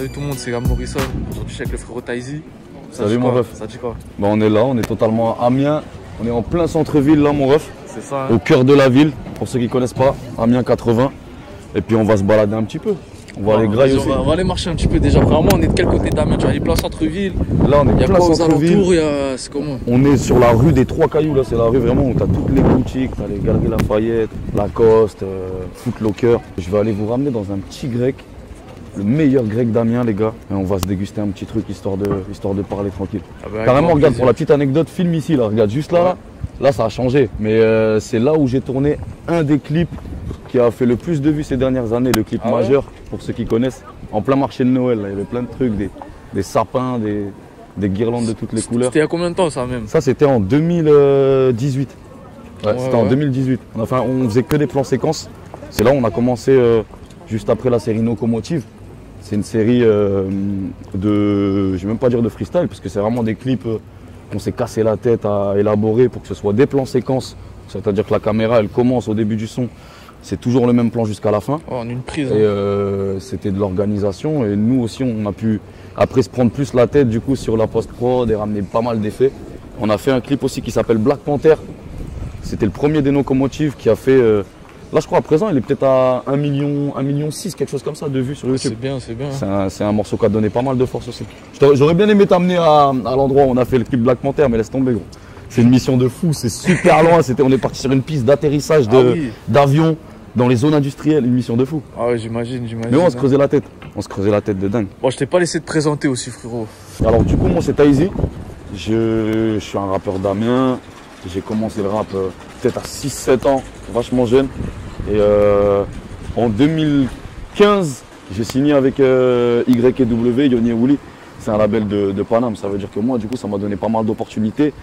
Salut tout le monde, c'est Gab Morrison. Aujourd'hui, je suis avec le frérot Taizy. Salut mon ref. Ça dit quoi? Bah, on est là, on est totalement à Amiens. On est en plein centre-ville là mon ref. C'est ça. Hein. Au cœur de la ville, pour ceux qui ne connaissent pas, Amiens 80. Et puis on va se balader un petit peu. On va aller grailler aussi. On va aller marcher un petit peu déjà. Vraiment, on est de quel côté d'Amiens? Tu vas aller plein centre-ville. Là on est plein centre-ville. C'est comment? On est sur la rue des Trois Cailloux, là c'est la rue vraiment où tu as toutes les boutiques, tu as les Galeries Lafayette, Lacoste, Foot Locker. Je vais aller vous ramener dans un petit grec. Le meilleur grec d'Amiens les gars, et on va se déguster un petit truc histoire de parler tranquille. Ah bah, carrément regarde, pour la petite anecdote, film ici là, regarde juste là, là ça a changé, mais c'est là où j'ai tourné un des clips qui a fait le plus de vues ces dernières années, le clip majeur, pour ceux qui connaissent, en plein marché de Noël, là, il y avait plein de trucs, des sapins, des guirlandes de toutes les couleurs. C'était il y a combien de temps ça même? Ça c'était en 2018, c'était en 2018, enfin on faisait que des plans séquences, c'est là où on a commencé juste après la série Locomotive. C'est une série de, je vais même pas dire de freestyle, parce que c'est vraiment des clips qu'on s'est cassé la tête à élaborer pour que ce soit des plans séquences. C'est-à-dire que la caméra, elle commence au début du son, c'est toujours le même plan jusqu'à la fin. Oh, on a une prise. Et c'était de l'organisation. Et nous aussi, on a pu après se prendre plus la tête du coup sur la post-prod et ramener pas mal d'effets. On a fait un clip aussi qui s'appelle Black Panther. C'était le premier des Locomotives qui a fait... Là, je crois à présent, il est peut-être à 1,6 million, quelque chose comme ça de vues sur YouTube. C'est bien, c'est bien. C'est un morceau qui a donné pas mal de force aussi. J'aurais bien aimé t'amener à l'endroit où on a fait le clip Black Panther, mais laisse tomber gros. C'est une mission de fou, c'est super loin. On est parti sur une piste d'atterrissage d'avion dans les zones industrielles, une mission de fou. Ah ouais, j'imagine. Mais on se creusait la tête, de dingue. Bon, je t'ai pas laissé te présenter aussi frérot. Alors du coup, moi c'est Taizy. Je suis un rappeur d'Amiens. J'ai commencé le rap peut-être à 6-7 ans, vachement jeune. Et en 2015, j'ai signé avec YW, Yoni Wouli. C'est un label de Paname. Ça veut dire que moi, du coup, ça m'a donné pas mal d'opportunités.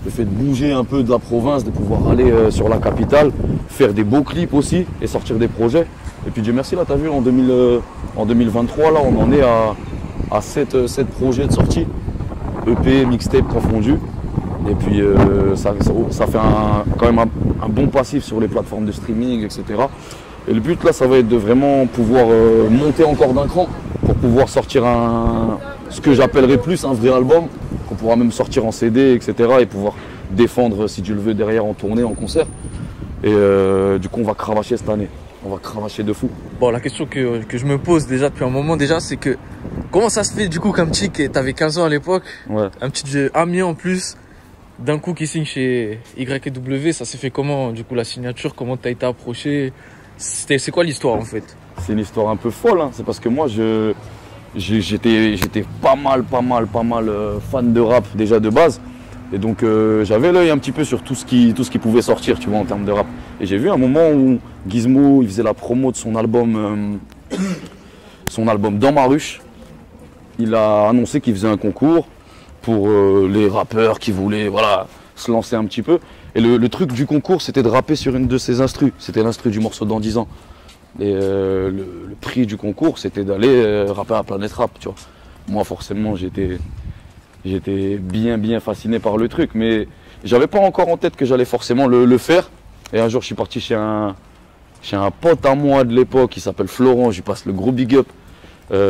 Le fait de bouger un peu de la province, de pouvoir aller sur la capitale, faire des beaux clips aussi et sortir des projets. Et puis Dieu merci, là, t'as vu, en 2023, là, on en est à 7 projets de sortie. EP, mixtape confondus. Et puis ça fait quand même un bon passif sur les plateformes de streaming, etc. Et le but là, ça va être de vraiment pouvoir monter encore d'un cran pour pouvoir sortir ce que j'appellerais plus un vrai album, qu'on pourra même sortir en CD, etc. et pouvoir défendre, si tu le veux, derrière en tournée, en concert. Et du coup, on va cravacher cette année. On va cravacher de fou. Bon, la question que je me pose déjà depuis un moment déjà, c'est que comment ça se fait du coup qu'un petit qui t'avais 15 ans à l'époque, un petit Amiens en plus, d'un coup qui signe chez YW, ça s'est fait comment du coup la signature? Comment t'as été approché? C'est quoi l'histoire en fait? C'est une histoire un peu folle, hein. C'est parce que moi j'étais pas mal fan de rap déjà de base. Et donc j'avais l'œil un petit peu sur tout ce qui pouvait sortir, tu vois, en termes de rap. Et j'ai vu un moment où Gizmo, il faisait la promo de son album Dans ma ruche. Il a annoncé qu'il faisait un concours pour les rappeurs qui voulaient se lancer un petit peu. Et le truc du concours, c'était de rapper sur une de ses instrus. C'était l'instru du morceau Dans 10 ans. Et le prix du concours, c'était d'aller rapper à Planète Rap, tu vois. Moi, forcément, j'étais bien fasciné par le truc, mais j'avais pas encore en tête que j'allais forcément le faire. Et un jour, je suis parti chez un pote à moi de l'époque, qui s'appelle Florent, je lui passe le gros big up.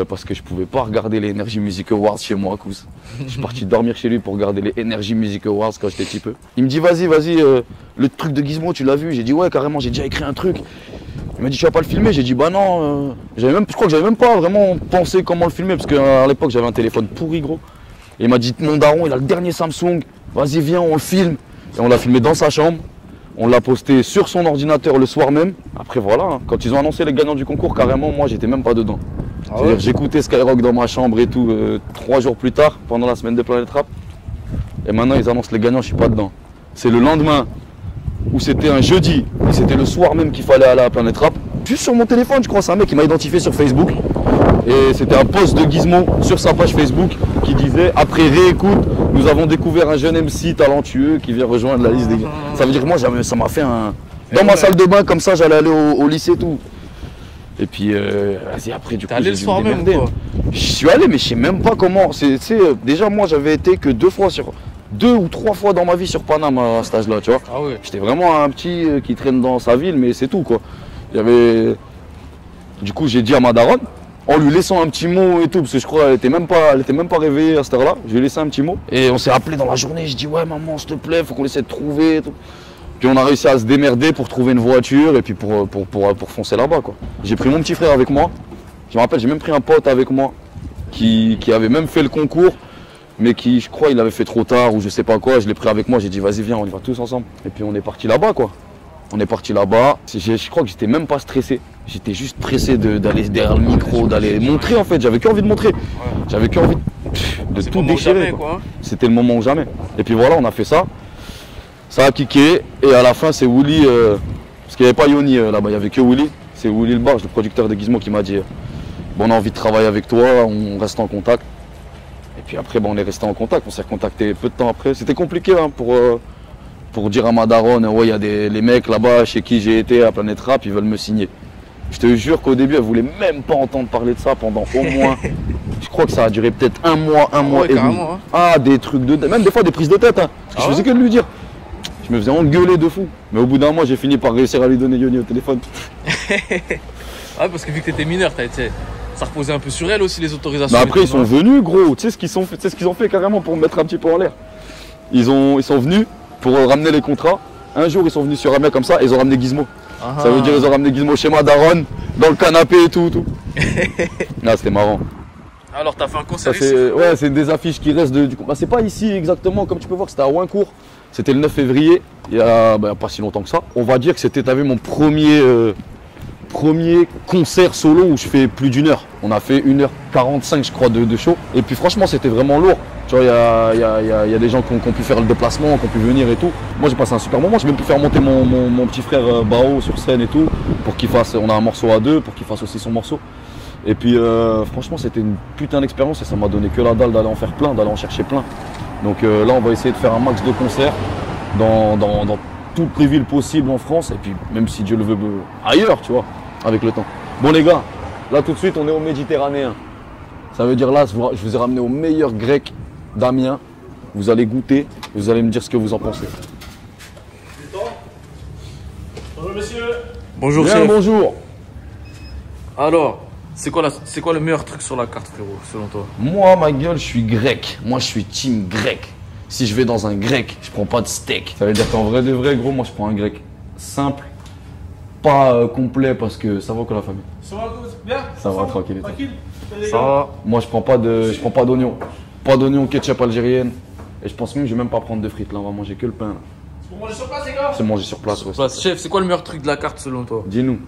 Parce que je pouvais pas regarder les Energy Music Awards chez moi, cous. Je suis parti dormir chez lui pour regarder les Energy Music Awards quand j'étais petit peu. Il me dit vas-y, le truc de Gizmo, tu l'as vu? J'ai dit ouais, carrément, j'ai déjà écrit un truc. Il m'a dit tu vas pas le filmer? J'ai dit bah non, je crois que j'avais même pas vraiment pensé comment le filmer, parce qu'à l'époque j'avais un téléphone pourri gros. Et il m'a dit mon daron, il a le dernier Samsung, vas-y viens, on le filme. Et on l'a filmé dans sa chambre. On l'a posté sur son ordinateur le soir même. Après voilà, hein, quand ils ont annoncé les gagnants du concours, carrément moi j'étais même pas dedans. C'est-à-dire j'écoutais Skyrock dans ma chambre et tout 3 jours plus tard, pendant la semaine de Planète Rap. Et maintenant ils annoncent les gagnants, je suis pas dedans. C'est le lendemain, où c'était un jeudi, et c'était le soir même qu'il fallait aller à Planète Rap. Juste sur mon téléphone, je crois, c'est un mec qui m'a identifié sur Facebook. Et c'était un post de Gizmo sur sa page Facebook qui disait « Après réécoute, nous avons découvert un jeune MC talentueux qui vient rejoindre la liste des... » Ça veut dire que moi, ça m'a fait un... Dans ma salle de bain, comme ça, j'allais aller au lycée et tout. Et puis, après, du coup, allé le soir même ou quoi? Je suis allé, mais je sais même pas comment. Déjà, moi, j'avais été que 2 ou 3 fois dans ma vie sur Paname à cet âge-là, tu vois. Ah ouais. J'étais vraiment un petit qui traîne dans sa ville, mais c'est tout, quoi. Du coup, j'ai dit à ma daronne, en lui laissant un petit mot et tout, parce que je crois qu'elle était même pas réveillée à cette heure-là. Je lui ai laissé un petit mot. Et on s'est appelé dans la journée, je dis ouais maman s'il te plaît, faut qu'on essaie de trouver et tout. Puis on a réussi à se démerder pour trouver une voiture et puis pour foncer là-bas quoi. J'ai pris mon petit frère avec moi. Je me rappelle, j'ai même pris un pote avec moi qui avait même fait le concours, mais qui, je crois, il avait fait trop tard ou je sais pas quoi. Je l'ai pris avec moi, j'ai dit vas-y viens, on y va tous ensemble. Et puis on est parti là-bas quoi. On est parti là-bas. Je crois que j'étais même pas stressé. J'étais juste pressé d'aller derrière le micro, d'aller montrer en fait. J'avais qu'envie de montrer. J'avais qu'envie de tout déchirer. C'était le moment ou jamais. Et puis voilà, on a fait ça. Ça a kické. Et à la fin, c'est Willy. Parce qu'il n'y avait pas Yoni là-bas, il n'y avait que Willy. C'est Willy le Barge, le producteur de Gizmo, qui m'a dit bon, on a envie de travailler avec toi, on reste en contact. Et puis après, on est resté en contact. On s'est recontacté peu de temps après. C'était compliqué hein, pour dire à ma daronne, ouais, il y a les mecs là-bas chez qui j'ai été à Planète Rap, ils veulent me signer. Je te jure qu'au début, elle voulait même pas entendre parler de ça pendant au moins, je crois que ça a duré peut-être un mois et demi. Hein. Ah, des trucs même des fois des prises de tête, hein. Parce que je faisais que de lui dire. Je me faisais engueuler de fou. Mais au bout d'un mois, j'ai fini par réussir à lui donner Yoni au téléphone. Ouais, parce que vu que t'étais mineur, ça reposait un peu sur elle aussi les autorisations. Mais après, ils sont venus, gros. Tu sais ce qu'ils ont fait carrément pour me mettre un petit peu en l'air. Ils sont venus pour ramener les contrats. Un jour, ils sont venus sur un mec comme ça et ils ont ramené Gizmo. Ça veut dire qu'ils ont ramené Gizmo chez ma daronne, dans le canapé et tout. Là, c'était marrant. Alors, t'as fait un concert ici? Ouais, c'est des affiches qui restent du coup. Bah, c'est pas ici exactement, comme tu peux voir, c'était à Ouincourt. C'était le 9 février, il y a pas si longtemps que ça. On va dire que c'était, mon premier concert solo où je fais plus d'une heure. On a fait 1h45 je crois de show. Et puis franchement c'était vraiment lourd. Tu vois, il y a des gens qui ont pu faire le déplacement, qui ont pu venir et tout. Moi j'ai passé un super moment. J'ai même pu faire monter mon petit frère Bao sur scène et tout. Pour qu'il fasse, on a un morceau à deux, pour qu'il fasse aussi son morceau. Et puis franchement c'était une putain d'expérience et ça m'a donné que la dalle d'aller en faire plein, d'aller en chercher plein. Donc là on va essayer de faire un max de concerts dans toutes les villes possibles en France et puis même si Dieu le veut ailleurs, tu vois, avec le temps. Bon les gars, là tout de suite on est au Méditerranéen. Ça veut dire là je vous ai ramené au meilleur grec d'Amiens. Vous allez goûter, vous allez me dire ce que vous en pensez. Bonjour monsieur. Bonjour bien, chef. Bonjour. Alors, c'est quoi le meilleur truc sur la carte frérot, selon toi? Moi ma gueule je suis grec, moi je suis team grec. Si je vais dans un grec, je prends pas de steak. Ça veut dire qu'en vrai de vrai gros, moi je prends un grec simple, pas complet parce que ça va que la famille. Ça va bien? Ça va tranquille. Tranquille. Ça va. Moi je prends pas d'oignon. Pas d'oignon ketchup algérienne. Et je pense même que je vais même pas prendre de frites là, on va manger que le pain là. C'est pour manger sur place les gars? C'est manger sur place, ouais. Chef, c'est quoi le meilleur truc de la carte selon toi? Dis-nous.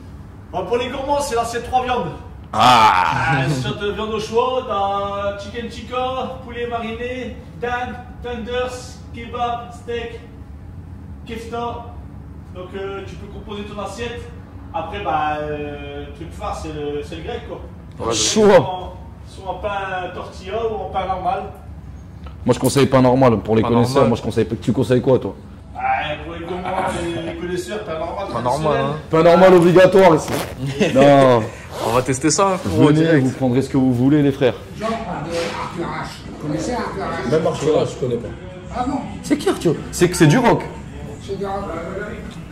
Pour les gourmands, c'est l'assiette 3 viandes. Assiette de viande au choix, t'as chicken tikka, poulet mariné, dinde, tenders, kebab, steak, kefta. Donc tu peux composer ton assiette. Après, le truc phare, c'est le grec quoi. Ouais, choix. Soit en pain tortilla ou en pain normal. Moi je conseille pas normal pour les pas connaisseurs, normal. moi je conseille pas. Tu conseilles quoi toi? Pour les gourmands, les connaisseurs, pain normal. Pas normal hein. Pas normal obligatoire ici. Non. On va tester ça. Venez, vous prendrez ce que vous voulez les frères. Jean parlait Arthur H. Vous connaissez Arthur H? Même Arthur H, je connais pas. Ah non, C'est qui Arthur? C'est du rock. c'est de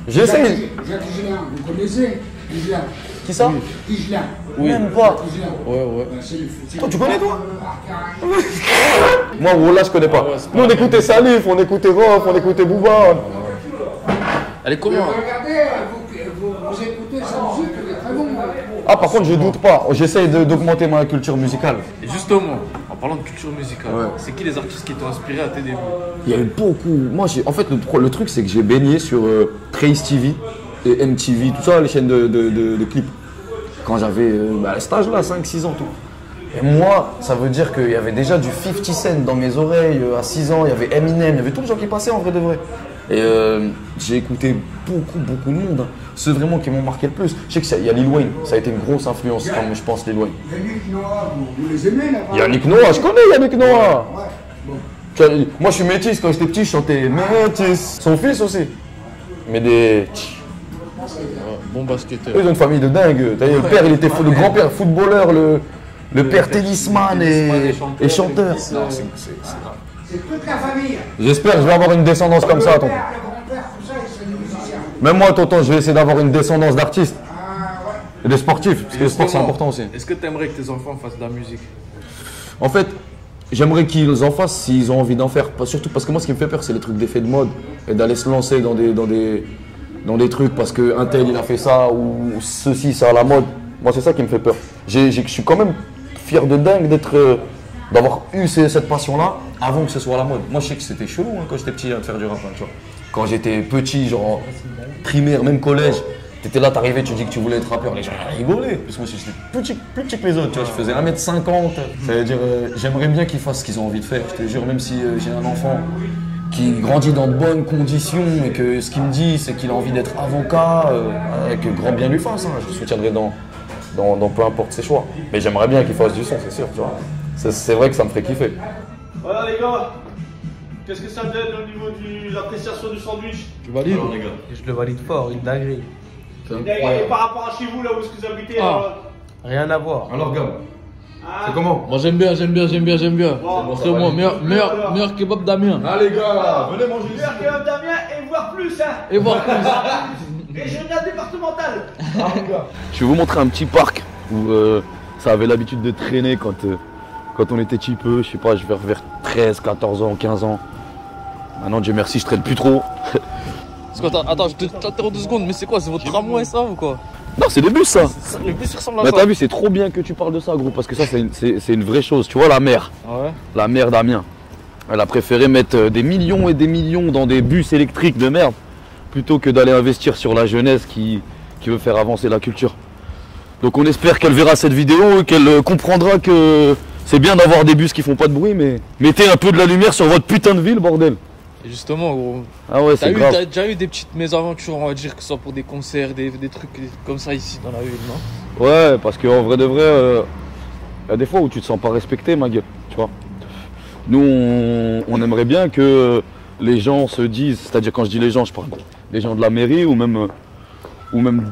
J'essaie. Jacques Higelin, vous connaissez Higelin? Qui ça? Higelin. Même pas. Higelin. Ouais. C'est Toi, tu connais, toi? Arthur H. Moi, Rolla, je connais pas. Nous, on écoutait Salif, on écoutait Rof, on écoutait Booba. Elle est comment? Regardez, vous écoutez sa musique, elle est très bonne. Ah, par contre, je doute pas. J'essaye d'augmenter ma culture musicale. Et justement, en parlant de culture musicale, c'est qui les artistes qui t'ont inspiré à tes débuts? Il y a eu beaucoup. Moi, en fait, le truc, c'est que j'ai baigné sur Trace TV et MTV, tout ça, les chaînes de clips. Quand j'avais à cet âge-là, 5-6 ans, tout. Et moi, ça veut dire qu'il y avait déjà du 50 Cent dans mes oreilles à 6 ans. Il y avait Eminem, il y avait tous les gens qui passaient en vrai de vrai. Et j'ai écouté beaucoup de monde. Hein. Ceux vraiment qui m'ont marqué le plus. Je sais qu'il y a Lil Wayne, ça a été une grosse influence, comme je pense, Lil Wayne. Yannick Noah, vous les aimez là? Yannick Noah, je connais Yannick Noah. Ouais, bon. Moi je suis métis, quand j'étais petit je chantais métis. Son fils aussi. Mais des... Bon basketteur. Ils ont une famille de dingue. Le père il était le grand-père footballeur, le père tennisman et chanteur. C'est toute la famille. J'espère que je vais avoir une descendance comme ça, tonton. Le grand-père, tout ça, ils sont des musiciens. Même moi, tonton, je vais essayer d'avoir une descendance d'artistes. Ah Et des sportifs, parce que le sport c'est important aussi. Est-ce que tu aimerais que tes enfants fassent de la musique? En fait, j'aimerais qu'ils en fassent s'ils ont envie d'en faire. Surtout parce que moi, ce qui me fait peur, c'est les trucs d'effet de mode et d'aller se lancer dans des trucs parce qu'un tel il a fait ça ou ceci, ça à la mode. Moi, c'est ça qui me fait peur. Je suis quand même fier de dingue d'avoir eu cette passion-là avant que ce soit à la mode. Moi, je sais que c'était chelou quand j'étais petit de faire du rap, tu vois. Quand j'étais petit, genre primaire, même collège. T'étais là, t'arrivais, tu dis que tu voulais être rappeur, les gens rigolaient. Parce que moi, j'étais plus petit que les autres, tu vois, je faisais 1m50. Ça veut dire, j'aimerais bien qu'ils fassent ce qu'ils ont envie de faire. Je te jure, même si j'ai un enfant qui grandit dans de bonnes conditions et que ce qu'il me dit, c'est qu'il a envie d'être avocat, que grand bien lui fasse. Je le soutiendrai dans peu importe ses choix. Mais j'aimerais bien qu'il fasse du son, c'est sûr, tu vois. C'est vrai que ça me ferait kiffer. Voilà les gars, qu'est-ce que ça donne au niveau de l'appréciation du sandwich? Tu valides? Alors, les gars. Je le valide fort, une dinguerie. Et par rapport à chez vous, là où est-ce que vous habitez Rien à voir. Alors, Gab, c'est comment? Moi j'aime bien. Bon, C'est moi, meilleur kebab d'Amiens. Ah les gars, venez manger ici. Meilleur kebab d'Amiens et voir plus, hein. Et voir plus. Régional départemental. Je vais vous montrer un petit parc où ça avait l'habitude de traîner quand on était petit peu, je sais pas, vers 13, 14 ans, 15 ans. Maintenant, Dieu merci, je traîne plus trop. Attends, je t'interromps 2 secondes, mais c'est quoi? C'est votre tramway ça ou quoi? Non, c'est des bus ça. Les bus ressemblent à Mais ça. t'as vu, c'est trop bien que tu parles de ça, gros, parce que ça, c'est une vraie chose. Tu vois, la mère, Ah ouais? la mère d'Amiens, elle a préféré mettre des millions et des millions dans des bus électriques de merde plutôt que d'aller investir sur la jeunesse qui veut faire avancer la culture. Donc on espère qu'elle verra cette vidéo et qu'elle comprendra que c'est bien d'avoir des bus qui font pas de bruit, mais mettez un peu de la lumière sur votre putain de ville, bordel. Et justement, gros. Ah ouais, c'est grave. T'as déjà eu des petites mésaventures, on va dire, que ce soit pour des concerts, des trucs comme ça ici dans la ville, non? Ouais, parce qu'en vrai de vrai, y a des fois où tu te sens pas respecté, ma gueule, tu vois. Nous, on aimerait bien que les gens se disent, c'est-à-dire quand je dis les gens, je parle des gens de la mairie ou même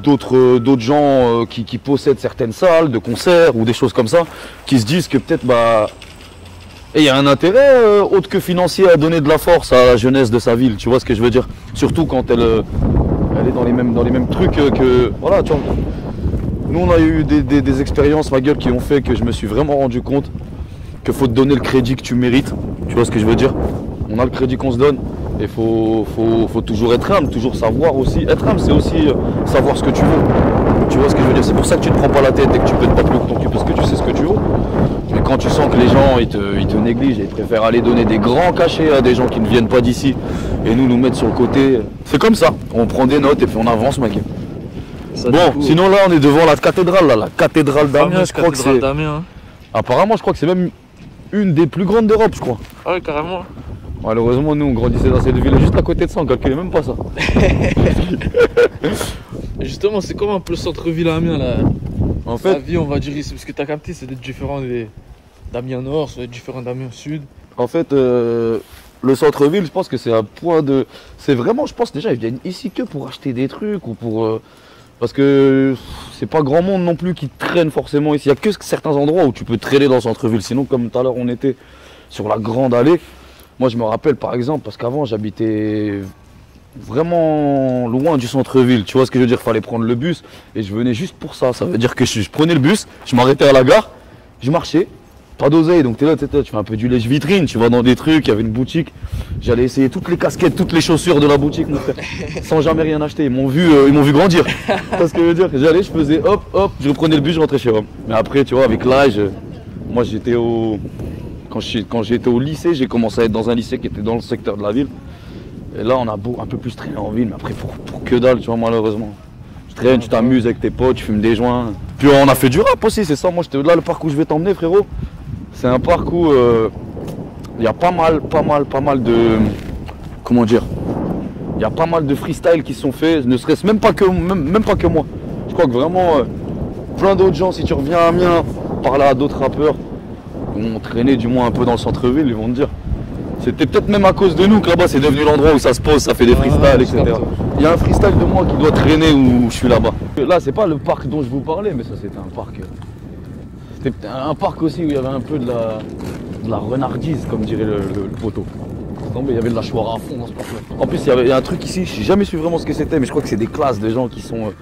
d'autres gens qui possèdent certaines salles de concert ou des choses comme ça, qui se disent que peut-être il y a un intérêt autre que financier à donner de la force à la jeunesse de sa ville, tu vois ce que je veux dire? Surtout quand elle est dans les mêmes trucs que... Voilà, tu vois. Nous on a eu des expériences, ma gueule, qui ont fait que je me suis vraiment rendu compte qu'il faut te donner le crédit que tu mérites, tu vois ce que je veux dire? On a le crédit qu'on se donne. Et faut toujours être humble, toujours savoir aussi. Être humble, c'est aussi savoir ce que tu veux. Tu vois ce que je veux dire? C'est pour ça que tu te prends pas la tête et que tu peux pas plus que ton cul parce que tu sais ce que tu veux. Mais quand tu sens que les gens ils te négligent et ils préfèrent aller donner des grands cachets à des gens qui ne viennent pas d'ici et nous mettre sur le côté, c'est comme ça. On prend des notes et puis on avance, mec. Bon, sinon là on est devant la cathédrale, la cathédrale d'Amiens, je crois que c'est. Apparemment, je crois que c'est même une des plus grandes d'Europe, je crois. Ah ouais, carrément. Malheureusement, nous on grandissait dans cette ville juste à côté de ça, on calculait même pas ça. Justement, c'est comment un peu le centre-ville à Amiens là? En fait, la vie, on va dire ici, parce que t'as capté, c'est différent d'Amiens Nord, c'est différent d'Amiens Sud. En fait, le centre-ville, je pense que c'est un point de. C'est vraiment, je pense déjà, ils viennent ici que pour acheter des trucs ou pour. Parce que c'est pas grand monde non plus qui traîne forcément ici. Il n'y a que certains endroits où tu peux traîner dans le centre-ville. Sinon, comme tout à l'heure, on était sur la grande allée. Moi, je me rappelle par exemple, parce qu'avant, j'habitais vraiment loin du centre-ville. Tu vois ce que je veux dire? Fallait prendre le bus et je venais juste pour ça. Ça veut dire que je prenais le bus, je m'arrêtais à la gare, je marchais, pas d'oseille. Donc, tu es là, tu fais un peu du lèche-vitrine, tu vas dans des trucs, il y avait une boutique. J'allais essayer toutes les casquettes, toutes les chaussures de la boutique, mon frère, sans jamais rien acheter. Ils m'ont vu grandir. Tu vois ce que je veux dire? J'allais, je faisais hop, hop, je reprenais le bus, je rentrais chez moi. Mais après, tu vois, avec l'âge, moi j'étais Quand j'étais au lycée, j'ai commencé à être dans un lycée qui était dans le secteur de la ville. Et là, on a un peu plus traîné en ville, mais après, pour que dalle, tu vois, malheureusement. Tu traînes, tu t'amuses avec tes potes, tu fumes des joints. Puis on a fait du rap aussi, c'est ça. Moi, là, le parc où je vais t'emmener, frérot, c'est un parc où il y a pas mal de... Comment dire? Il y a pas mal de freestyle qui sont faits, ne serait-ce même pas que moi. Je crois que vraiment, plein d'autres gens, si tu reviens à Amiens, parler à d'autres rappeurs, on traînait du moins un peu dans le centre-ville, ils vont te dire. C'était peut-être même à cause de nous que là-bas c'est devenu l'endroit où ça se pose, ça fait des freestyles, etc. Il y a un freestyle de moi qui doit traîner où je suis là-bas. Là, c'est pas le parc dont je vous parlais, mais ça c'était un parc. C'était un parc aussi où il y avait un peu de la renardise, comme dirait le poteau. Il y avait de la chouara à fond dans ce parc-là. En plus, il y a un truc ici, je n'ai jamais su vraiment ce que c'était, mais je crois que c'est des classes de gens qui sont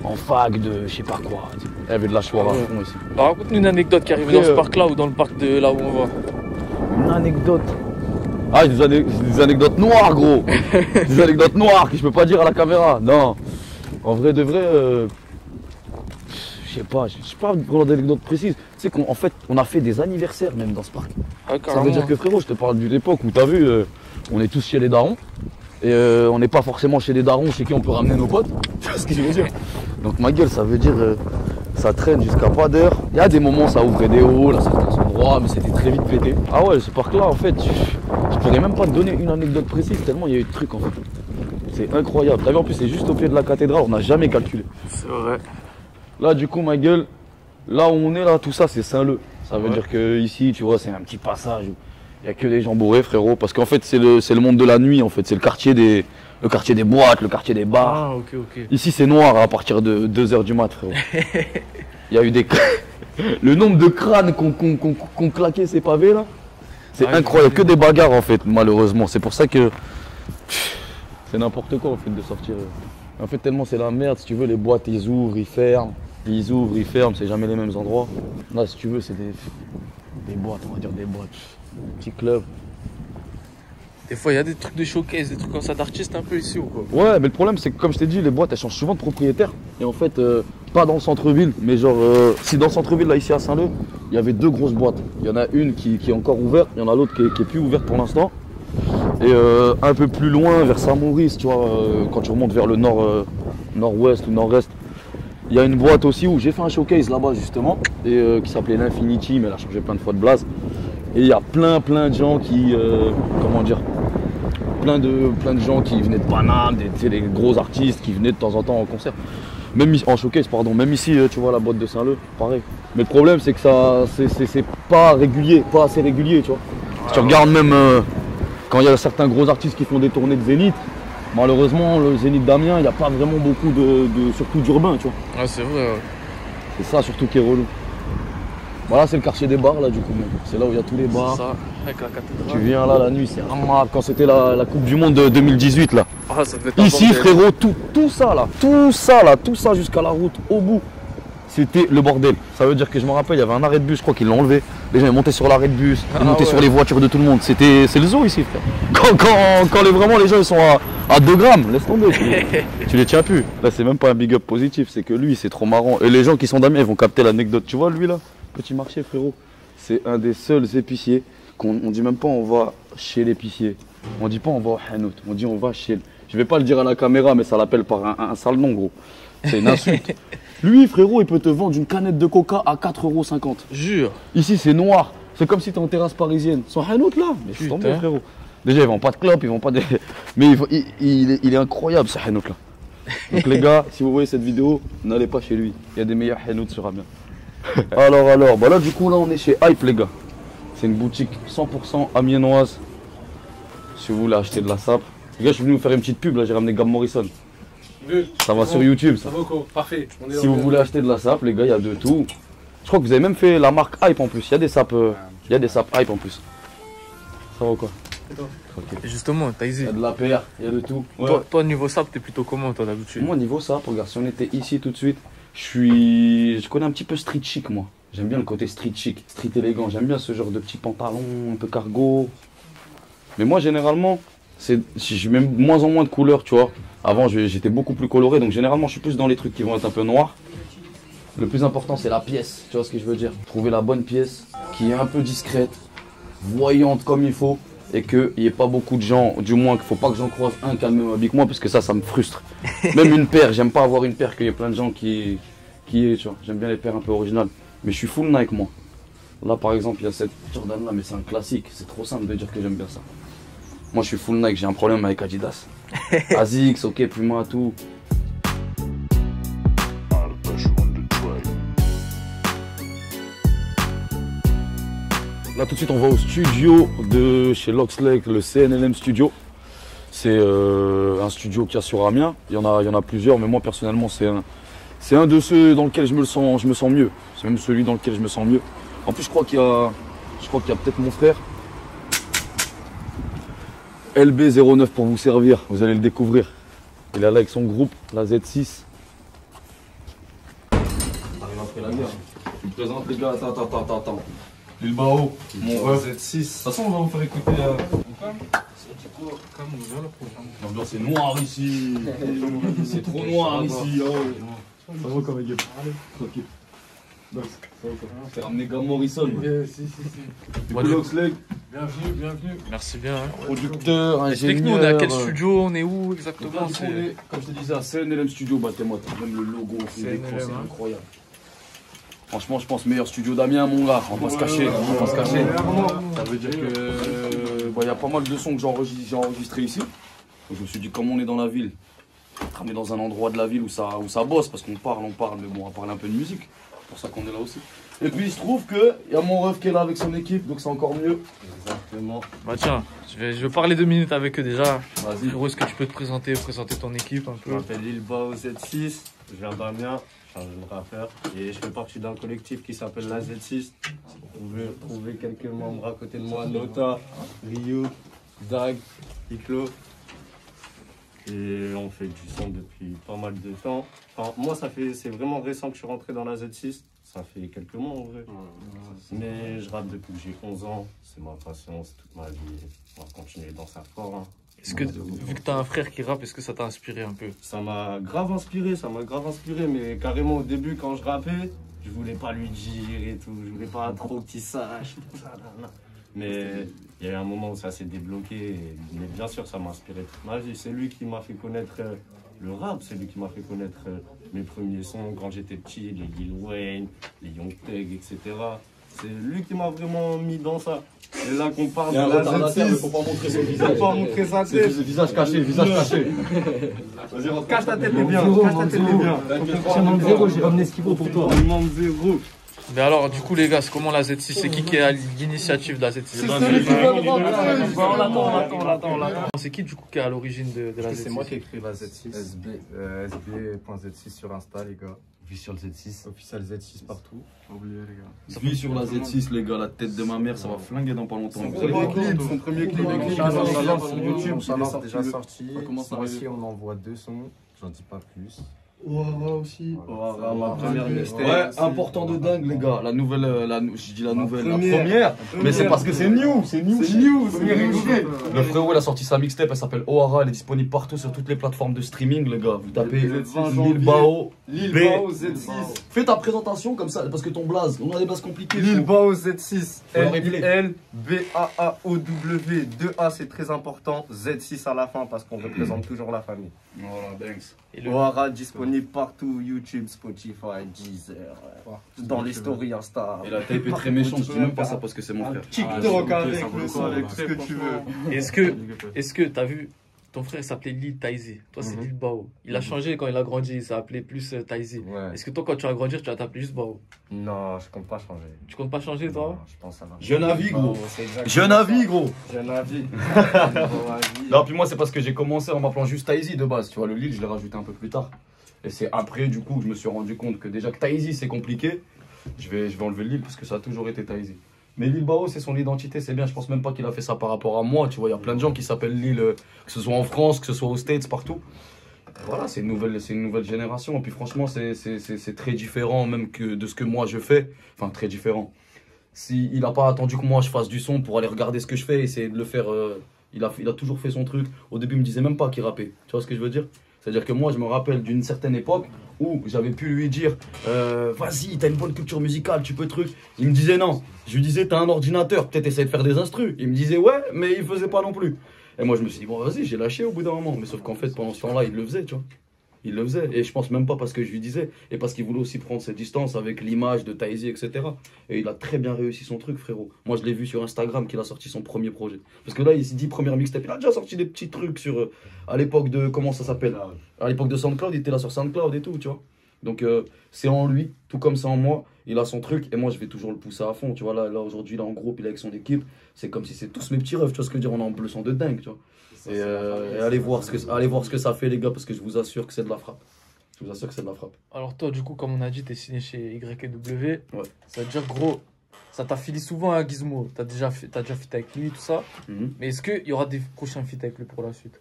en fac de je sais pas quoi. Il y avait de la choix à fond ici. Bah, raconte-nous une anecdote qui arrive dans ce parc-là ou dans le parc de là où on va. Une anecdote. Ah, des anecdotes noires, gros. Des anecdotes noires que je peux pas dire à la caméra. Non. En vrai de vrai, je sais pas vraiment d'anecdotes précises. Tu sais qu'en fait, on a fait des anniversaires même dans ce parc. Ah, ça veut dire que frérot, je te parle d'une époque où t'as vu, on est tous chez les darons. Et on n'est pas forcément chez les darons chez qui on peut ramener nos potes. Tu vois ce que je veux dire? Donc ma gueule, ça veut dire ça traîne jusqu'à pas d'heure. Il y a des moments ça ouvrait des halls à certains endroits, mais c'était très vite pété. Ah ouais, ce parc là en fait, je pourrais même pas te donner une anecdote précise tellement il y a eu de trucs en fait. C'est incroyable. T'as vu en plus c'est juste au pied de la cathédrale, on n'a jamais calculé. C'est vrai. Là du coup ma gueule, là où on est là, tout ça c'est Saint-Leu. Ça veut dire que ici tu vois c'est un petit passage où il n'y a que des gens bourrés frérot. Parce qu'en fait c'est le monde de la nuit en fait, c'est le quartier des boîtes, le quartier des bars. Ah ok. Ici c'est noir à partir de 2h du mat frérot. Il y a eu des... Le nombre de crânes qu'on claqué ces pavés là, c'est incroyable, que des bagarres en fait malheureusement. C'est pour ça que c'est n'importe quoi en fait de sortir. En fait tellement c'est la merde, si tu veux les boîtes ils ouvrent, ils ferment, c'est jamais les mêmes endroits. Là si tu veux c'est des boîtes, on va dire des boîtes, petits clubs. Des fois il y a des trucs de showcase, des trucs comme ça d'artistes un peu ici ou quoi? Ouais mais le problème c'est que comme je t'ai dit les boîtes elles changent souvent de propriétaire. Et en fait pas dans le centre-ville mais genre si dans le centre-ville là ici à Saint-Leu il y avait deux grosses boîtes. Il y en a une qui est encore ouverte, il y en a l'autre qui est plus ouverte pour l'instant. Et un peu plus loin vers Saint-Maurice tu vois quand tu remontes vers le nord-ouest ou nord-est. Il y a une boîte aussi où j'ai fait un showcase là-bas justement et qui s'appelait l'Infinity mais elle a changé plein de fois de blase. Et il y a plein de gens qui comment dire, plein de gens qui venaient de Paname, des gros artistes qui venaient de temps en temps en concert. Même en showcase, pardon. Même ici, tu vois la boîte de Saint-Leu, pareil. Mais le problème, c'est que ça, c'est pas régulier, pas assez régulier, tu vois. Si tu regardes même quand il y a certains gros artistes qui font des tournées de Zénith, malheureusement, le Zénith d'Amiens, il n'y a pas vraiment beaucoup surtout d'urbain, tu vois. Ah, c'est vrai. Ouais. C'est ça surtout qui est relou. Voilà, c'est le quartier des bars là du coup. C'est là où il y a tous les bars. Ça, avec la cathédrale. Tu viens là la nuit, c'est ramasse quand c'était la Coupe du Monde de 2018 là. Ah, ça devait être ici frérot, tout ça jusqu'à la route au bout, c'était le bordel. Ça veut dire que je me rappelle, il y avait un arrêt de bus, je crois qu'ils l'ont enlevé. Les gens ils montaient sur l'arrêt de bus, ils montaient sur les voitures de tout le monde. C'est le zoo ici frère. Quand vraiment les gens ils sont à 2 grammes, laisse tomber, tu les tiens plus. Là c'est même pas un big up positif, c'est que lui c'est trop marrant. Et les gens qui sont d'Amiens ils vont capter l'anecdote. Tu vois lui là, petit marché frérot, c'est un des seuls épiciers qu'on dit même pas on va chez l'épicier. On dit pas on va au hanout, on dit on va chez... Je vais pas le dire à la caméra mais ça l'appelle par un sale nom gros. C'est une insulte. Lui frérot il peut te vendre une canette de coca à 4,50 €. Jure. Ici c'est noir. C'est comme si t'es en terrasse parisienne. Son hanout là. Mais c'est tombé frérot. Déjà ils vendent pas de clopes, ils vendent pas de... Mais il est incroyable ce hanout là. Donc les gars, si vous voyez cette vidéo, n'allez pas chez lui. Il y a des meilleurs hanouts sur Amiens. Alors, bah là du coup là on est chez Hype les gars. C'est une boutique 100% amiénoise. Si vous voulez acheter de la sape. Les gars je suis venu vous faire une petite pub là, j'ai ramené Gab Morrison. Ça va sur YouTube ça. Ça va quoi? Parfait. Si vous voulez acheter de la sape les gars, il y a de tout. Je crois que vous avez même fait la marque Hype en plus, il y a des sapes Hype en plus. Ça va ou quoi? Et justement, Taizi, il y a de la PR, il y a de tout. Ouais. Toi niveau sap, t'es plutôt comment toi d'habitude? Moi niveau sape, regarde, si on était ici tout de suite, je connais un petit peu street chic moi. J'aime bien le côté street chic, street élégant, j'aime bien ce genre de petits pantalons, un peu cargo. Mais moi généralement, je mets moins en moins de couleurs, tu vois. Avant j'étais beaucoup plus coloré, donc généralement je suis plus dans les trucs qui vont être un peu noirs. Le plus important c'est la pièce, tu vois ce que je veux dire. Trouver la bonne pièce, qui est un peu discrète, voyante comme il faut. Et qu'il n'y ait pas beaucoup de gens, du moins qu'il ne faut pas que j'en croise un qui a le même habit que moi, parce que ça me frustre. Même une paire, j'aime pas avoir une paire qu'il y ait plein de gens qui tu vois. J'aime bien les paires un peu originales. Mais je suis full Nike moi. Là par exemple il y a cette Jordan là, mais c'est un classique, c'est trop simple de dire que j'aime bien ça. Moi je suis full Nike, j'ai un problème avec Adidas. Asics, ok, Puma, tout. Là tout de suite on va au studio de chez Loxley, le CNLM Studio. C'est un studio qu'il y a sur Amiens. Il y en a plusieurs, mais moi personnellement c'est un de ceux dans lequel je me sens mieux. C'est même celui dans lequel je me sens mieux. En plus je crois qu'il y a peut-être mon frère. LB09 pour vous servir, vous allez le découvrir. Il est là avec son groupe, la Z6. fait la guerre. Je me présente les gars, attends. Lil Bao, mon ref. Z6. De toute façon, on va vous faire écouter. L'ambiance est noire ici. C'est trop noir ici. Ça va comme un gars. Tranquille. C'est ramené Gam Morrison. Bienvenue. Merci bien. Producteur, ingénieur. Explique-nous, on est à quel studio, on est où exactement? Comme je te disais, à CNLM Studio, battez-moi, même le logo, c'est incroyable. Franchement, je pense meilleur studio d'Amiens, mon gars. On va pas se cacher, Ça veut dire que y a pas mal de sons que j'ai enregistrés ici. Donc, je me suis dit, comme on est dans la ville, on est dans un endroit de la ville où ça bosse, parce qu'on parle, mais bon, on va parler un peu de musique. C'est pour ça qu'on est là aussi. Et puis il se trouve qu'il y a mon ref qui est là avec son équipe, donc c'est encore mieux. Exactement. Bah tiens, je vais parler 2 minutes avec eux déjà. Vas-y. Est-ce que tu peux te présenter ton équipe un Je peu? m'appelle Lil Bao Z6, je viens d'Amiens, je suis un jeune rappeur et je fais partie d'un collectif qui s'appelle la Z6. Vous pouvez trouver quelques membres à côté de moi, Nota, Ryu, Dag, Iklo. Et on fait du son depuis pas mal de temps. Enfin, moi, c'est vraiment récent que je suis rentré dans la Z6. Ça fait quelques mois en vrai. Mais je rappe depuis que j'ai 11 ans. C'est ma passion, c'est toute ma vie. On va continuer dans ça fort. Hein. Est-ce que, vu que tu as un frère qui rappe, est-ce que ça t'a inspiré un peu? Ça m'a grave inspiré, mais carrément au début quand je rappais, je voulais pas lui dire et tout, je voulais pas trop qu'il sache, tout ça, mais il y a eu un moment où ça s'est débloqué, mais bien sûr ça m'a inspiré toute ma vie. C'est lui qui m'a fait connaître le rap, c'est lui qui m'a fait connaître mes premiers sons quand j'étais petit, les Lil Wayne, les Young Thug, etc. C'est lui qui m'a vraiment mis dans ça. Et là qu'on parle de la Z6, faut pas montrer son visage. faut pas montrer sa tête. Le visage caché, Vas-y, cache ta tête, les bien. Cache ta tête, les bien. Demande zéro, j'ai ramené ce qu'il faut pour toi. Demande zéro. Mais alors, du coup, les gars, c'est comment la Z6? C'est qui est à l'initiative de la Z6? On l'attend. C'est qui, du coup, qui est à l'origine de la Z6? C'est moi qui ai écrit la Z6. SB.Z6 sur Insta, les gars. Official Z6. Official Z6 partout. Pas oublier, les gars. Vis sur la Z6, les gars, la tête de ma mère, ça va flinguer dans pas longtemps. Son premier clip. Sur YouTube, ça lance déjà sorti. Comment ça Voici, on envoie 2 sons. J'en dis pas plus. Ouara aussi. Ouara, ma première mixtape. Ouais, important de dingue, les gars. La nouvelle, je dis la première. Mais c'est parce que c'est new. Le frérot, il a sorti sa mixtape, elle s'appelle O'Hara, elle est disponible partout sur toutes les plateformes de streaming, les gars. Vous tapez Lil Bao Z6. Fais ta présentation comme ça, parce que ton blaze, on a des blazes compliqués. Lil Bao Z6. Faut le rappeler. L-B-A-A-O-W. 2A, c'est très important. Z6 à la fin parce qu'on représente toujours la famille. Voilà, Banks. O'Hara disponible partout, YouTube, Spotify, Deezer, dans les stories Insta. Et la tape est très méchante, je dis même pas ça parce que c'est mon frère. TikTok avec le son, avec tout ce que tu veux. Est-ce que t'as vu, ton frère s'appelait Lil Taizi, toi c'est Lil Bao. Il a changé quand il a grandi, il s'est appelé plus Taizi. Ouais. Est-ce que toi quand tu vas grandir, tu vas t'appeler juste Bao? Non, je compte pas changer. Tu comptes pas changer toi? Non, je pense à la... Jeune avis, gros. Jeune avis, gros. Non, puis moi, c'est parce que j'ai commencé en m'appelant juste Taizi de base. Tu vois, le Lil, je l'ai rajouté un peu plus tard. Et c'est après, du coup, que je me suis rendu compte que déjà que Taizi, c'est compliqué. Je vais enlever le Lil parce que ça a toujours été Taizi. Mais Lil Bao, c'est son identité, c'est bien. Je pense même pas qu'il a fait ça par rapport à moi. Tu vois, il y a plein de gens qui s'appellent Lil, que ce soit en France, que ce soit aux States, partout. Voilà, c'est une nouvelle génération. Et puis franchement, c'est très différent même que de ce que moi je fais. Enfin, très différent. Il n'a pas attendu que moi je fasse du son pour aller regarder ce que je fais, essayer de le faire. Il a toujours fait son truc. Au début, il me disait même pas qu'il rappait. Tu vois ce que je veux dire? C'est-à-dire que moi, je me rappelle d'une certaine époque où j'avais pu lui dire vas-y, t'as une bonne culture musicale, tu peux truc. Il me disait non. Je lui disais t'as un ordinateur, peut-être essayer de faire des instrus. Il me disait ouais, mais il faisait pas non plus. Et moi, je me suis dit bon, vas-y, j'ai lâché au bout d'un moment. Mais sauf qu'en fait, pendant ce temps-là, il le faisait, tu vois. Il le faisait. Et je pense même pas parce que je lui disais, et parce qu'il voulait aussi prendre ses distances avec l'image de Taizi, etc. Et il a très bien réussi son truc, frérot. Moi, je l'ai vu sur Instagram qu'il a sorti son premier projet. Parce que là, il s'est dit première mixtape. Il a déjà sorti des petits trucs sur. À l'époque de. Comment ça s'appelle? À l'époque de SoundCloud, il était là sur SoundCloud et tout, tu vois. Donc, c'est en lui, tout comme c'est en moi. Il a son truc et moi, je vais toujours le pousser à fond. Tu vois, là aujourd'hui, il est en groupe, il est avec son équipe. C'est comme si c'est tous mes petits rêves, tu vois ce que je veux dire? On est en bleu son de dingue, tu vois. Et allez voir ce que ça fait, les gars, parce que je vous assure que c'est de la frappe. Je vous assure que c'est de la frappe. Alors toi, du coup, comme on a dit, t'es signé chez YW. Ouais. Ça veut dire, gros, ça t'affilie souvent à Gizmo. T'as déjà fait avec lui, tout ça. Mais est-ce qu'il y aura des prochains feats avec lui pour la suite?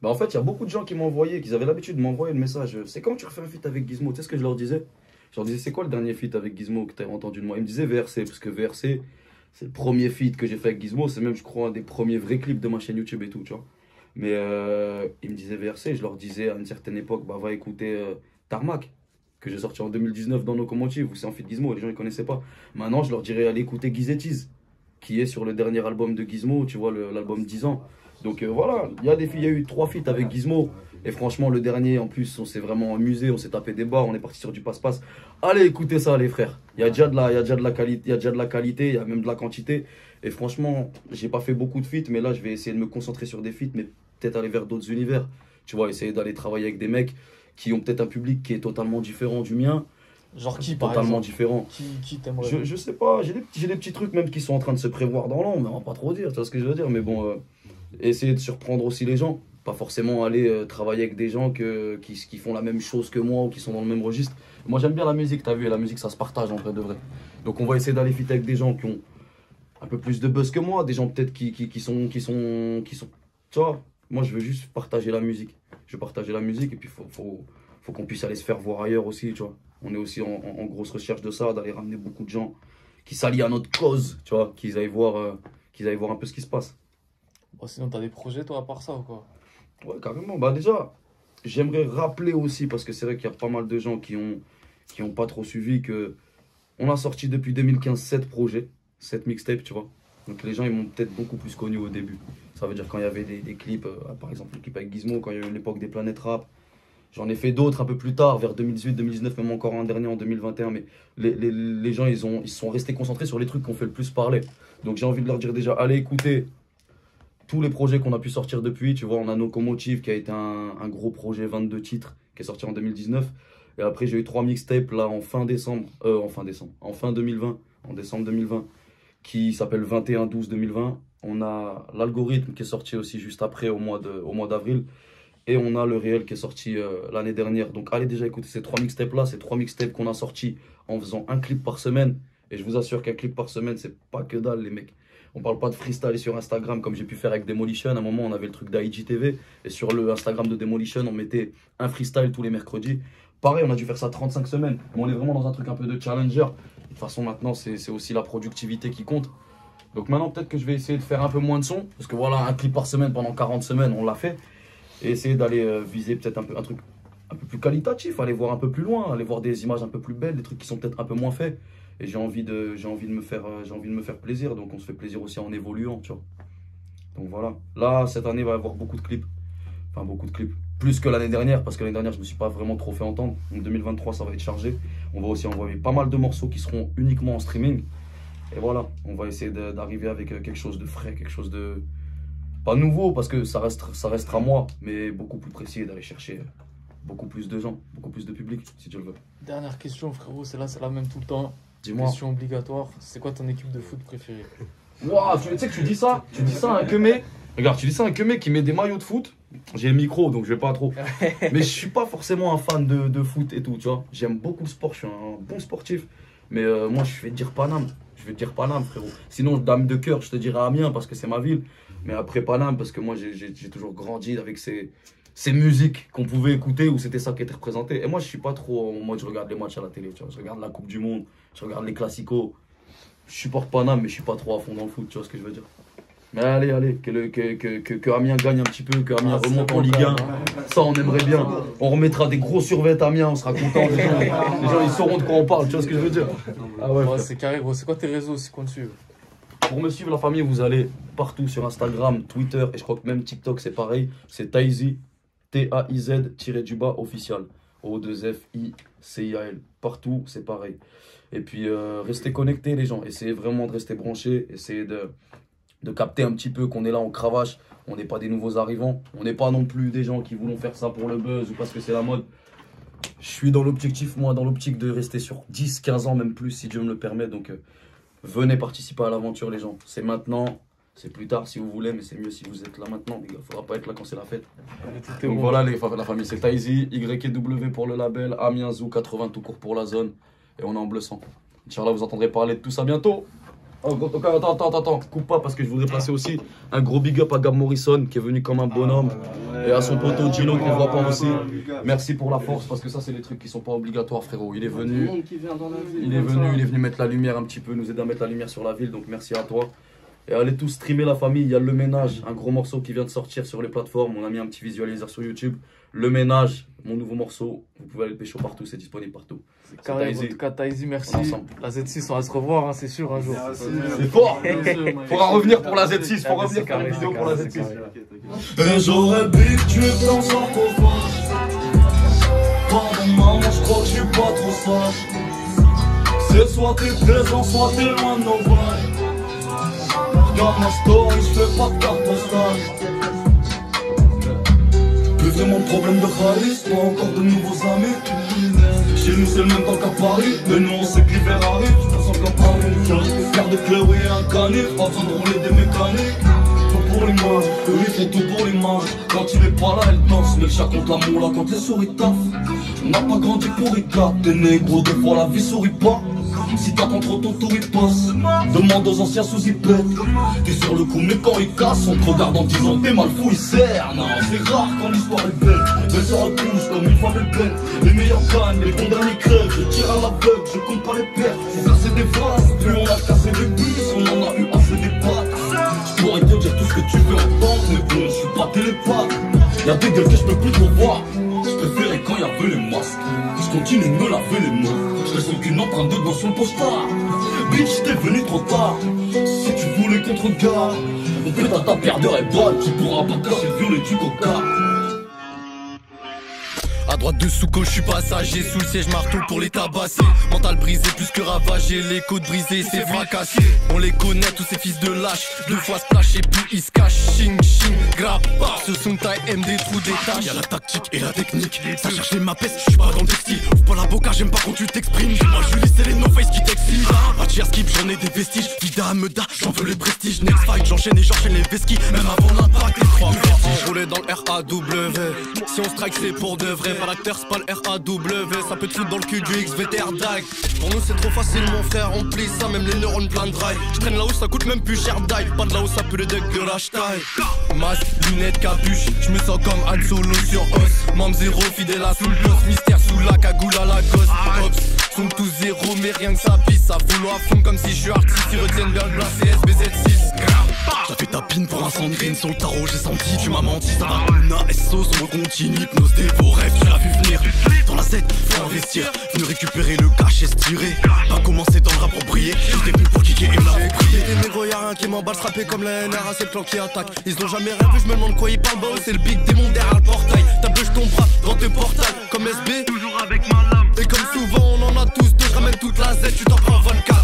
Bah en fait, il y a beaucoup de gens qui m'ont envoyé, qui avaient l'habitude de m'envoyer le message. C'est quand tu refais un feat avec Gizmo, tu sais ce que je leur disais? Je leur disais, c'est quoi le dernier feat avec Gizmo que tu as entendu de moi? Ils me disaient VRC, parce que VRC, c'est le premier feat que j'ai fait avec Gizmo. C'est même, je crois, un des premiers vrais clips de ma chaîne YouTube et tout, tu vois. Mais ils me disaient VRC, je leur disais à une certaine époque, bah va écouter Tarmac, que j'ai sorti en 2019 dans Locomotive, où c'est en feat Gizmo, les gens ne connaissaient pas. Maintenant, je leur dirais, allez écouter Gizettiz, qui est sur le dernier album de Gizmo, tu vois, l'album 10 ans. Donc voilà, il y a eu 3 feats avec Gizmo. Et franchement, le dernier, en plus, on s'est vraiment amusé, on s'est tapé des barres, on est parti sur du passe-passe. Allez, écoutez ça, les frères. Il y a déjà de la qualité, il y a même de la quantité. Et franchement, j'ai pas fait beaucoup de feats, mais là, je vais essayer de me concentrer sur des feats, mais peut-être aller vers d'autres univers. Tu vois, essayer d'aller travailler avec des mecs qui ont peut-être un public qui est totalement différent du mien. Genre qui, par totalement exemple différent. Qui t'aimerait? Je sais pas, j'ai des petits trucs même qui sont en train de se prévoir dans l'ombre, mais on va pas trop dire, tu vois ce que je veux dire. Mais bon, essayer de surprendre aussi les gens. Pas forcément aller travailler avec des gens qui font la même chose que moi ou qui sont dans le même registre. Moi j'aime bien la musique, t'as vu, et la musique ça se partage en vrai de vrai. Donc on va essayer d'aller fitter avec des gens qui ont un peu plus de buzz que moi, des gens peut-être qui sont... Tu vois, moi je veux juste partager la musique. Je veux partager la musique et puis faut qu'on puisse aller se faire voir ailleurs aussi, tu vois. On est aussi en grosse recherche de ça, d'aller ramener beaucoup de gens qui s'allient à notre cause, tu vois, qu'ils aillent voir un peu ce qui se passe. Bon, sinon t'as des projets toi à part ça ou quoi? Ouais, carrément. Bah déjà, j'aimerais rappeler aussi, parce que c'est vrai qu'il y a pas mal de gens qui ont pas trop suivi, que on a sorti depuis 2015 7 projets, 7 mixtapes, tu vois. Donc les gens, ils m'ont peut-être beaucoup plus connu au début. Ça veut dire quand il y avait des clips, par exemple le clip avec Gizmo, quand il y a eu l'époque des Planètes Rap. J'en ai fait d'autres un peu plus tard, vers 2018, 2019, même encore un dernier en 2021. Mais les gens, ils sont restés concentrés sur les trucs qui ont fait le plus parler. Donc j'ai envie de leur dire déjà, allez écouter tous les projets qu'on a pu sortir depuis. Tu vois, on a Locomotive qui a été un gros projet, 22 titres, qui est sorti en 2019. Et après, j'ai eu 3 mixtapes là en fin 2020, en décembre 2020, qui s'appelle 21-12-2020. On a l'Algorithme qui est sorti aussi juste après, au mois d'avril. Et on a Le Réel qui est sorti l'année dernière. Donc allez déjà écouter ces 3 mixtapes là. Ces 3 mixtapes qu'on a sortis en faisant un clip par semaine. Et je vous assure qu'un clip par semaine, c'est pas que dalle les mecs. On parle pas de freestyle sur Instagram comme j'ai pu faire avec Demolition. À un moment, on avait le truc d'IGTV. Et sur le Instagram de Demolition, on mettait un freestyle tous les mercredis. Pareil, on a dû faire ça 35 semaines. Mais on est vraiment dans un truc un peu de challenger. De toute façon, maintenant, c'est aussi la productivité qui compte. Donc maintenant, peut-être que je vais essayer de faire un peu moins de son. Parce que voilà, un clip par semaine pendant 40 semaines, on l'a fait. Et essayer d'aller viser peut-être un truc un peu plus qualitatif. Aller voir un peu plus loin. Aller voir des images un peu plus belles. Des trucs qui sont peut-être un peu moins faits. Et j'ai envie de me faire plaisir, donc on se fait plaisir aussi en évoluant, tu vois. Donc voilà. Là, cette année, il va y avoir beaucoup de clips. Enfin, beaucoup de clips. Plus que l'année dernière, parce que l'année dernière, je ne me suis pas vraiment trop fait entendre. Donc 2023, ça va être chargé. On va aussi envoyer pas mal de morceaux qui seront uniquement en streaming. Et voilà, on va essayer d'arriver avec quelque chose de frais, quelque chose de... Pas nouveau, parce que ça restera moi, mais beaucoup plus précis, d'aller chercher beaucoup plus de gens, beaucoup plus de public, si tu le veux. Dernière question, frérot, c'est la même tout le temps. Dis-moi. Question obligatoire, c'est quoi ton équipe de foot préférée? Waouh, tu sais que tu dis ça à un Kemé. Regarde, tu dis ça à un Kemé qui met des maillots de foot. J'ai le micro, donc je vais pas trop. Mais je suis pas forcément un fan de foot et tout, tu vois. J'aime beaucoup le sport, je suis un bon sportif. Mais moi, je vais te dire Paname. Je vais te dire Paname, frérot. Sinon, dame de cœur, je te dirais Amiens parce que c'est ma ville. Mais après Paname, parce que moi, j'ai toujours grandi avec ces musiques qu'on pouvait écouter où c'était ça qui était représenté. Et moi, je suis pas trop en mode je regarde les matchs à la télé, tu vois. Je regarde la Coupe du Monde, je regarde les classicos. Je supporte Paname, mais je suis pas trop à fond dans le foot, tu vois ce que je veux dire. Mais allez, que Amiens gagne un petit peu, que Amiens remonte en Ligue 1. Ça, on aimerait bien. On remettra des gros survêtements à Amiens, on sera content. Les gens, ils sauront de quoi on parle, tu vois ce que je veux dire. Ah ouais, c'est carré, gros. C'est quoi tes réseaux si qu'on te suive? Pour me suivre, la famille, vous allez partout sur Instagram, Twitter et je crois que même TikTok, c'est pareil. C'est Taizi, T-A-I-Z-du-bas official. O-2-F-I-C-I-A-L. Partout, c'est pareil. Et puis, restez connectés, les gens. Essayez vraiment de rester branchés. Essayez de capter un petit peu qu'on est là, on cravache. On n'est pas des nouveaux arrivants. On n'est pas non plus des gens qui voulons faire ça pour le buzz ou parce que c'est la mode. Je suis dans l'objectif, moi, dans l'optique de rester sur 10, 15 ans, même plus, si Dieu me le permet. Donc, venez participer à l'aventure, les gens. C'est maintenant. C'est plus tard si vous voulez, mais c'est mieux si vous êtes là maintenant, les gars. Faudra pas être là quand c'est la fête. Donc voilà, la famille, c'est Taizi, YW pour le label, Amiens Zoo 80 tout court pour la zone. Et on est en bleu sang. Inch'Allah, vous entendrez parler de tout ça bientôt. Attends, coupe pas parce que je voudrais passer aussi un gros big up à Gab Morrison qui est venu comme un bonhomme et à son poteau Gino qu'on voit pas aussi. Merci pour la force parce que ça c'est les trucs qui sont pas obligatoires frérot. Il est venu mettre la lumière un petit peu, nous aider à mettre la lumière sur la ville, donc merci à toi. Et allez tous streamer la famille, il y a Le Ménage, un gros morceau qui vient de sortir sur les plateformes, on a mis un petit visualiseur sur YouTube. Le Ménage, mon nouveau morceau, vous pouvez aller le pécho partout, c'est disponible partout. C'est carré, en tout cas Taizy, merci. La Z6, on va se revoir, hein, c'est sûr, un jour. C'est fort. Faudra revenir pour la Z6, faudra revenir faire une vidéo pour la Z6. Et j'aurais bu que tu es dans sarcophage. Pardon maman, je crois que je suis pas trop sage. C'est soit t'es présent, soit t'es loin de nos vagues. Regarde ma story, je fais pas de carte postale. Plus vraiment de problème de charisme, pas encore de nouveaux amis. Chez nous c'est le même temps qu'à Paris, mais nous on sait que l'hiver arrive. Je me sens comme Paris, garde de Chloé et un canif, pas besoin de rouler des mécaniques. Tout pour l'image, eux ils font tout pour l'image. Quand il est pas là, elle danse, mais le chat contre l'amour là quand les souris taffent. On n'a pas grandi pour y t'es négro, des fois la vie sourit pas. Si t'attends trop ton tour il passe. Demande aux anciens sous ils pètent. T'es sur le coup mais quand ils cassent, on te regarde en disant t'es mal fou, ils serrent. Non c'est rare quand l'histoire est belle. Mais ça retouche comme une femme est belle. Les meilleurs gagnent, les bons derniers crèvent. Je tire à l'aveugle, je compte pas les pertes. Faut casser des vases, plus on a cassé des bus, on en a eu assez des pattes. Je pourrais te dire tout ce que tu veux entendre, mais bon je suis pas télépathe. Y'a des gueules que je peux plus trop voir. Je préférais quand y'avait les masques. Je continue de me laver les mains. Je laisse aucune empreinte dedans sur le postard. Bitch t'es venu trop tard. Si tu voulais qu'on te regarde, on peut ta paire de bonne. Tu pourras pas casser le violet du coca. À droite de Souko, je suis passager. Sous le siège marteau pour les tabasser. Mental brisé plus que ravagé. Les côtes brisées, c'est fracassé. On les connaît, tous ces fils de lâche. 2 fois splash et puis ils se cachent. Ching ching, grappa. Ce sont taille MD, trou des tâches. Y'a la tactique et la technique. Ça cherche les mapes, je suis pas dans le textile. Ouvre pas la boca, j'aime pas quand tu t'exprimes. Moi Julie, c'est les no-face qui t'excitent. Matière skip, j'en ai des vestiges. Vida Meda, j'en veux le prestige. Next fight, j'enchaîne et j'enchaîne les vesquis. Même avant l'impact, les 3 enroulé dans le RAW. Si on strike, c'est pour de vrai. Pas l'acteur, c'est pas le RAW. Ça peut te foutre dans le cul du XVTR DAG. Pour nous, c'est trop facile, mon frère. On plie ça, même les neurones plein de drive. Je traîne là où ça coûte même plus cher dive. Pas de là où ça peut les decks de l'âge taille. Masque, lunettes, capuche. Je me sens comme Han Solo sur os. Mam zéro, fidèle à sous le boss. Mystère sous la cagoule à la gosse. Ops, sont tous zéro, mais rien que ça pisse. Ça fout l'eau à fond comme si je suis artiste. Ils retiennent bien le blanc, CSBZ6. J'ai fait ta pine pour un sangrine sur le tarot, j'ai senti, tu m'as menti, ça va. Luna, SO, sombre continue, hypnose des beaux rêves, tu l'as vu venir. Dans la Z, faut investir, venu récupérer le cash et se tirer. Pas commencer dans le rap pour briller, j'étais venu pour kicker et me l'approprier. Des négros, y'a rien qui m'emballe, frappé comme la NRA, c'est le clan qui attaque. Ils ont jamais rien vu, je me demande quoi ils parlent, bah c'est le big démon derrière le portail. T'as bûche ton bras dans tes portails, comme SB, toujours avec ma lame. Et comme souvent on en a tous deux, je ramène toute la Z, tu t'en prends 24.